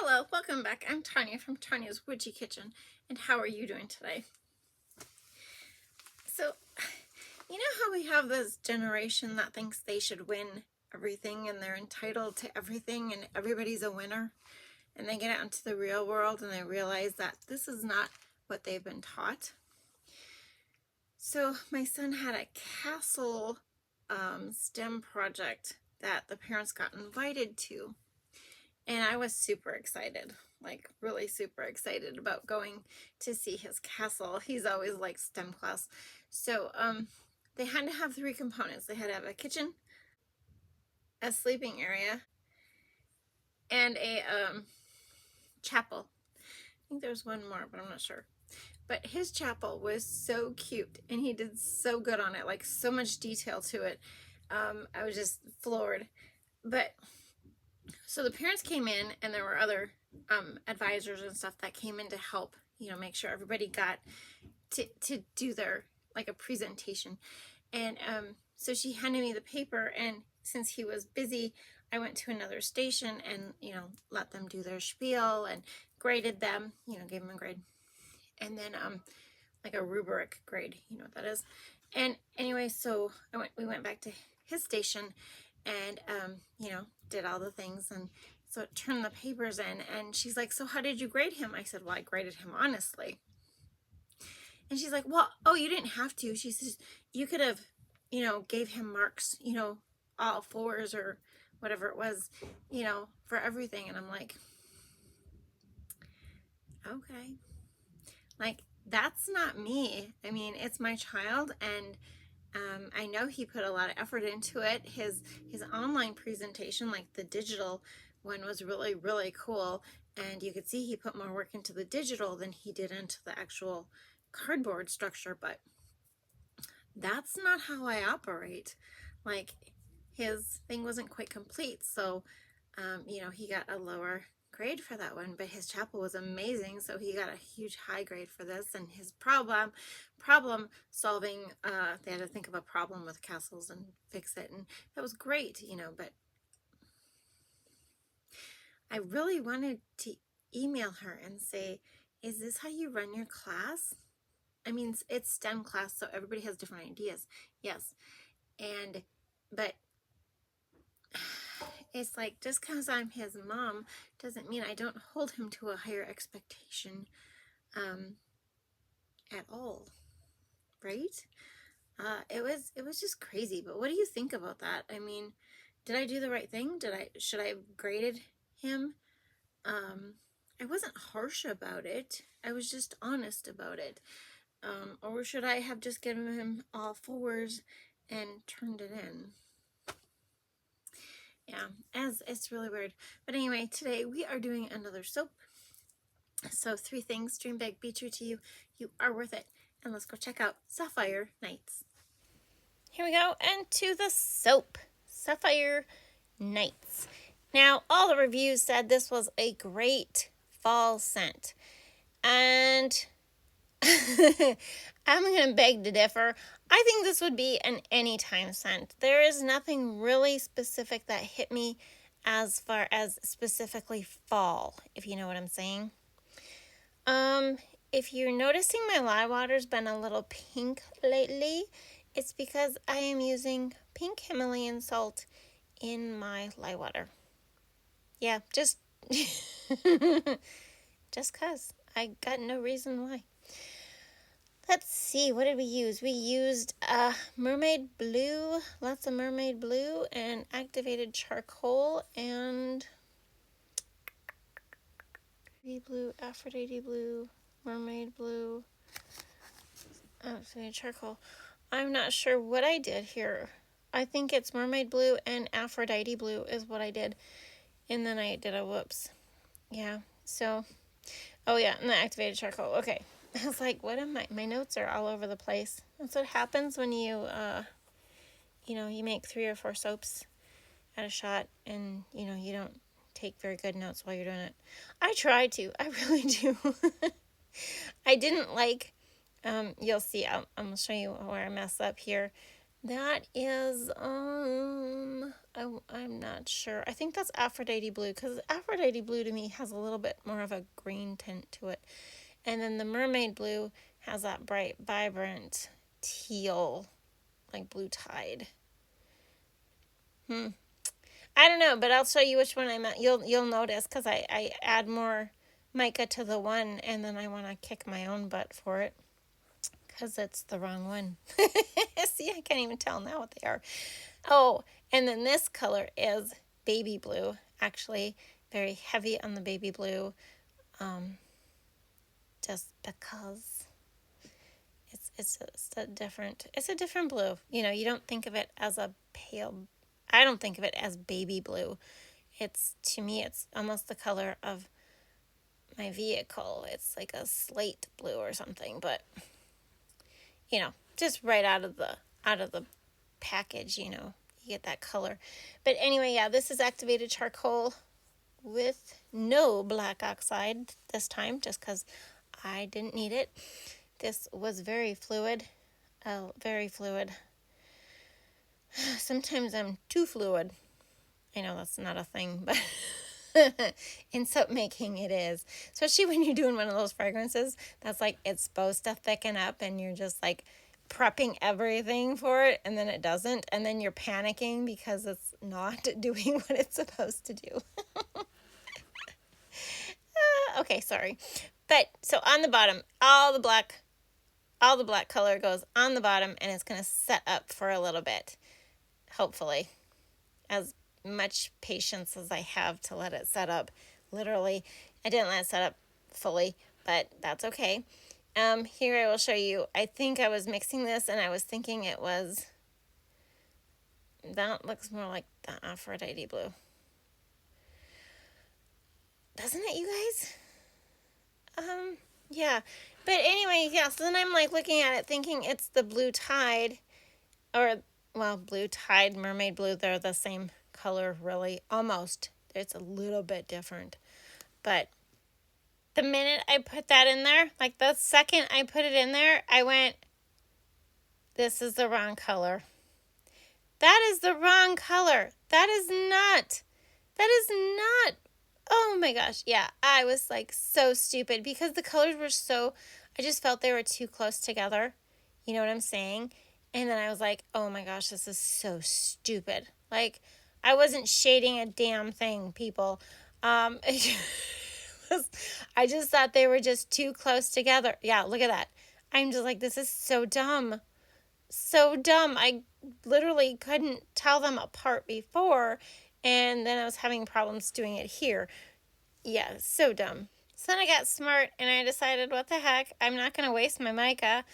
Hello, welcome back. I'm Tanya from Tanya's Witchy Kitchen, and how are you doing today? So, you know how we have this generation that thinks they should win everything and they're entitled to everything and everybody's a winner? And they get out into the real world and they realize that this is not what they've been taught. So my son had a castle STEM project that the parents got invited to. And I was super excited, like really super excited about going to see his castle. He's always liked STEM class. So they had to have 3 components. They had to have a kitchen, a sleeping area, and a chapel. I think there's one more, but I'm not sure. But his chapel was so cute, and he did so good on it, like so much detail to it. I was just floored. But so the parents came in, and there were other advisors and stuff that came in to help, make sure everybody got to do their, like, a presentation. And so she handed me the paper, and since he was busy, I went to another station and, let them do their spiel and graded them, gave them a grade. And then like a rubric grade, you know what that is. And anyway, so we went back to his station and, did all the things. And so it turned the papers in, and she's like, so how did you grade him? I said, well, I graded him honestly. And she's like, well, oh, you didn't have to. She says, you could have, gave him marks, all 4s or whatever it was, for everything. And I'm like, okay. Like, that's not me. I mean, it's my child, and I know he put a lot of effort into it. His online presentation, like the digital one, was really, really cool. And you could see he put more work into the digital than he did into the actual cardboard structure. But that's not how I operate. Like, his thing wasn't quite complete. So, he got a lower grade for that one, but his chapel was amazing, so he got a huge high grade for this. And his problem solving, they had to think of a problem with castles and fix it, and that was great, but I really wanted to email her and say, is this how you run your class? I mean, it's STEM class, so everybody has different ideas, yes, but it's like, just because I'm his mom doesn't mean I don't hold him to a higher expectation at all, right? It was just crazy. But what do you think about that? I mean, did I do the right thing? Should I have graded him? I wasn't harsh about it. I was just honest about it. Or should I have just given him all 4s and turned it in? Yeah, it's really weird. But anyway, today we are doing another soap. So 3 things: dream big, be true to you, you are worth it. And let's go check out Sapphire Nights. Here we go, and to the soap, Sapphire Nights. Now, all the reviews said this was a great fall scent. And I'm going to beg to differ. I think this would be an anytime scent. There is nothing really specific that hit me as far as specifically fall, if you know what I'm saying. If you're noticing my lye water's been a little pink lately, it's because I am using pink Himalayan salt in my lye water. Yeah, just just 'cause. I got no reason why. Let's see, what did we use? We used mermaid blue, lots of mermaid blue, and activated charcoal, and blue, Aphrodite blue, mermaid blue, activated charcoal. I'm not sure what I did here. I think it's mermaid blue and Aphrodite blue is what I did. And then I did a whoops. Yeah, so, oh yeah, and the activated charcoal. Okay. I was like, what am my notes are all over the place. That's what happens when you, you make 3 or 4 soaps at a shot and, you don't take very good notes while you're doing it. I try to. I really do. I didn't like, you'll see, I'm going to show you where I mess up here. That is, I'm not sure. I think that's Aphrodite blue because Aphrodite blue to me has a little bit more of a green tint to it. And then the mermaid blue has that bright, vibrant teal, like blue tide. I don't know, but I'll show you which one I meant. You'll notice because I add more mica to the one and then I want to kick my own butt for it because it's the wrong one. See, I can't even tell now what they are. Oh, and then this color is baby blue, actually very heavy on the baby blue, just because it's a different blue. You know, you don't think of it as a pale. I don't think of it as baby blue. It's, to me, it's almost the color of my vehicle. It's like a slate blue or something, but you know, just right out of the package, you know, you get that color. But anyway, yeah, this is activated charcoal with no black oxide this time, just because I didn't need it. This was very fluid, very fluid. Sometimes I'm too fluid. I know that's not a thing, but in soap making it is. Especially when you're doing one of those fragrances that's like it's supposed to thicken up and you're just like prepping everything for it and then it doesn't. And then you're panicking because it's not doing what it's supposed to do. Okay, sorry. But so on the bottom, all the black color goes on the bottom and it's going to set up for a little bit. Hopefully. As much patience as I have to let it set up. Literally, I didn't let it set up fully, but that's okay. Here I will show you. I think I was mixing this and I was thinking it was, that looks more like the Aphrodite blue. Doesn't it, you guys? Yeah. But anyway, yeah, so then I'm like looking at it thinking it's the blue tide, or, well, blue tide, mermaid blue, they're the same color, really, almost. It's a little bit different. But the minute I put that in there, like the second I put it in there, I went, this is the wrong color. That is the wrong color. That is not. Oh my gosh. Yeah, I was like so stupid because the colors were so, I just felt they were too close together. You know what I'm saying? And then I was like, oh my gosh, this is so stupid. Like, I wasn't shading a damn thing, people. I just thought they were just too close together. Yeah, look at that. I'm just like, this is so dumb. So dumb. I literally couldn't tell them apart before, and then I was having problems doing it here. Yeah, so dumb. So then I got smart and I decided, what the heck? I'm not going to waste my mica.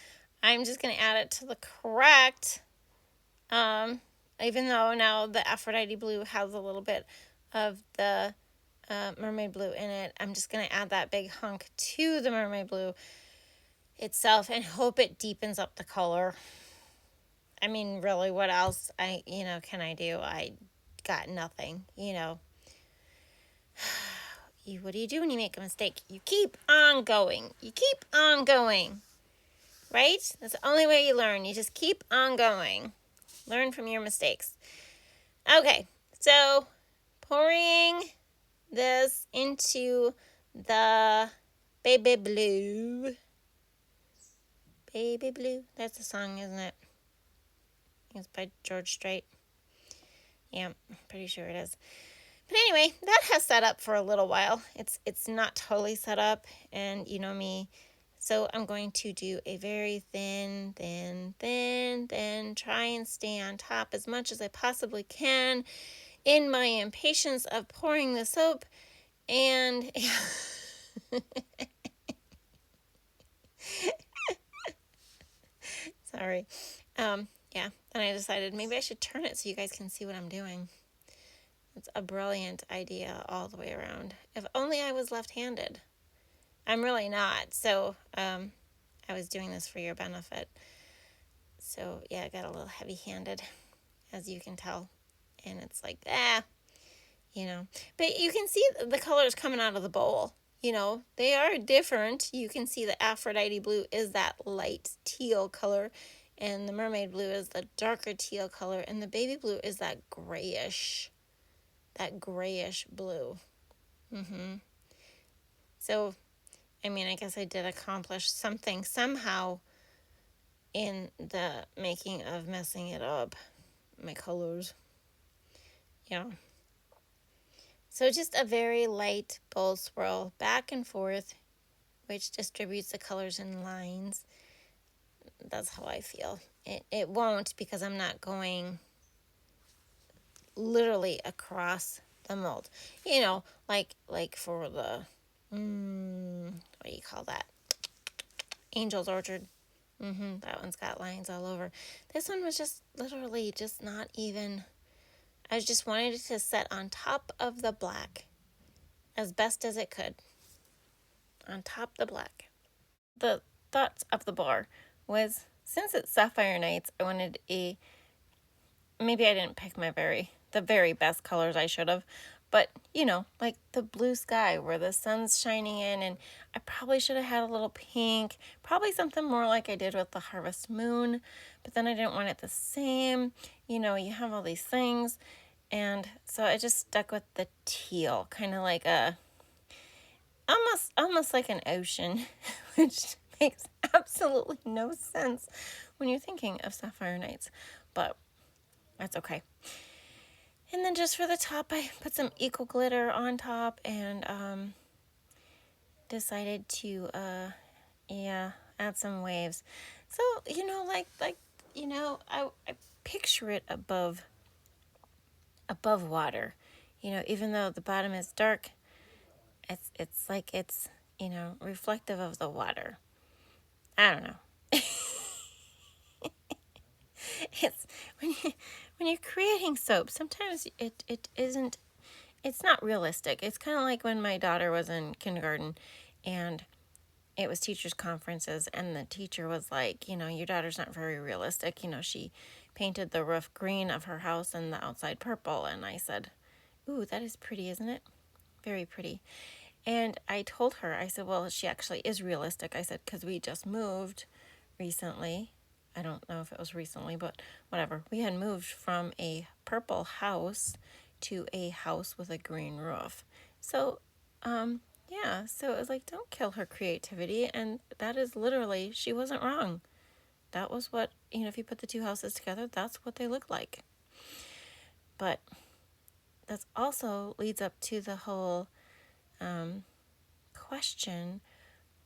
I'm just going to add it to the correct. Even though now the Aphrodite blue has a little bit of the mermaid blue in it, I'm just going to add that big hunk to the mermaid blue itself and hope it deepens up the color. I mean, really, what else can I do? I got nothing, What do you do when you make a mistake? You keep on going. Right? That's the only way you learn. You just keep on going. Learn from your mistakes. Okay, so pouring this into the baby blue. Baby blue. That's a song, isn't it? I think it's by George Strait. Yeah, I'm pretty sure it is. But anyway, that has set up for a little while. It's not totally set up, and you know me. So I'm going to do a very thin, try and stay on top as much as I possibly can in my impatience of pouring the soap. And sorry. Yeah, and I decided maybe I should turn it so you guys can see what I'm doing. It's a brilliant idea all the way around. If only I was left-handed. I'm really not, so I was doing this for your benefit. So yeah, I got a little heavy-handed, as you can tell. And it's like, But you can see the colors coming out of the bowl. They are different. You can see the Aphrodite blue is that light teal color. and the mermaid blue is the darker teal color, and the baby blue is that grayish blue. So, I mean, I guess I did accomplish something somehow in the making of messing it up, my colors. Yeah. So just a very light bold swirl back and forth, which distributes the colors in lines. That's how I feel. It won't, because I'm not going literally across the mold. You know, like for the what do you call that? Angel's Orchard. That one's got lines all over. This one was just literally just not even. I just wanted it to set on top of the black as best as it could. On top of the black. The thoughts of the bar was, since it's Sapphire Nights, I wanted maybe I didn't pick the very best colors. I should have, but you know, like the blue sky where the sun's shining in, and I probably should have had a little pink, probably something more like I did with the Harvest Moon, but then I didn't want it the same. You know, you have all these things, and so I just stuck with the teal, kind of like a almost like an ocean, which makes absolutely no sense when you're thinking of Sapphire Nights, but that's okay. And then just for the top, I put some eco glitter on top, and decided to add some waves. So, you know, I picture it above water. You know, even though the bottom is dark, it's like it's, you know, reflective of the water. I don't know. It's when you're creating soap, sometimes it isn't, it's not realistic. It's kind of like when my daughter was in kindergarten and it was teachers' conferences, and the teacher was like, you know, your daughter's not very realistic. You know, she painted the roof green of her house and the outside purple. And I said, ooh, that is pretty, isn't it? Very pretty. And I told her, I said, well, she actually is realistic. I said, because we just moved recently. I don't know if it was recently, but whatever. We had moved from a purple house to a house with a green roof. So, yeah, so it was like, don't kill her creativity. And that is literally, she wasn't wrong. That was what, you know, if you put the two houses together, that's what they look like. But that also leads up to the whole question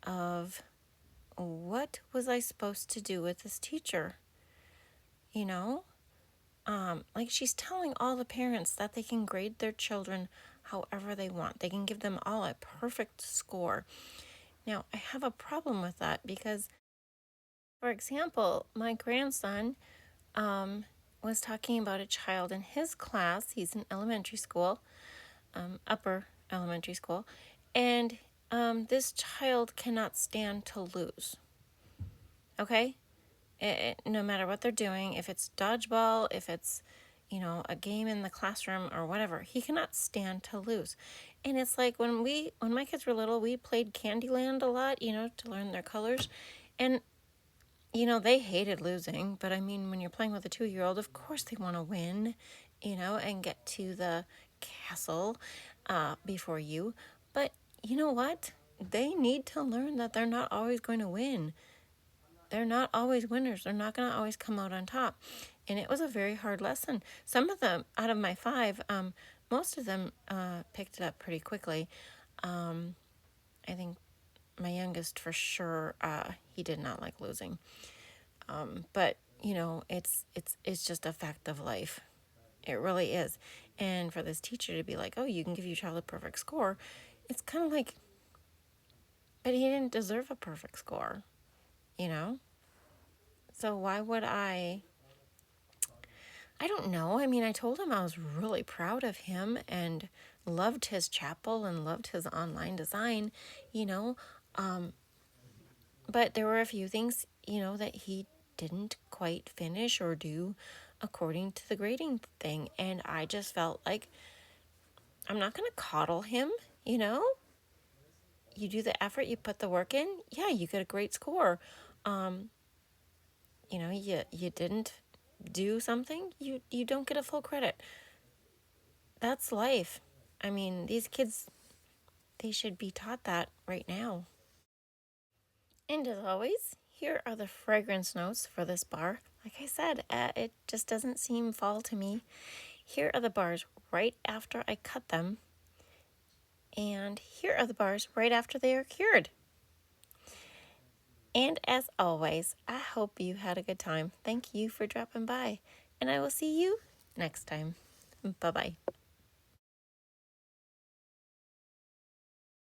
of, what was I supposed to do with this teacher? You know, like she's telling all the parents that they can grade their children however they want. They can give them all a perfect score. Now, I have a problem with that because, for example, my grandson was talking about a child in his class. He's in elementary school, upper elementary school, and this child cannot stand to lose. Okay? No matter what they're doing, if it's dodgeball, if it's, you know, a game in the classroom or whatever, he cannot stand to lose. And it's like when my kids were little, we played Candyland a lot, you know, to learn their colors. And, you know, they hated losing. But I mean, when you're playing with a 2-year-old, of course they want to win, you know, and get to the castle before you. But you know what? They need to learn that they're not always going to win. They're not always winners. They're not going to always come out on top. And it was a very hard lesson. Some of them, out of my 5, most of them picked it up pretty quickly. I think my youngest, for sure, he did not like losing. But, you know, it's just a fact of life. It really is. And for this teacher to be like, oh, you can give your child a perfect score, it's kind of like, but he didn't deserve a perfect score, you know? So why would I don't know. I mean, I told him I was really proud of him and loved his chapel and loved his online design, you know. But there were a few things, you know, that he didn't quite finish or do according to the grading thing. And I just felt like I'm not going to coddle him, you know. You do the effort, you put the work in, yeah, you get a great score. you didn't do something, you don't get a full credit. That's life. I mean, these kids, they should be taught that right now. And as always, here are the fragrance notes for this bar. Like I said, it just doesn't seem fall to me. Here are the bars right after I cut them. And here are the bars right after they are cured. And as always, I hope you had a good time. Thank you for dropping by. And I will see you next time. Bye bye.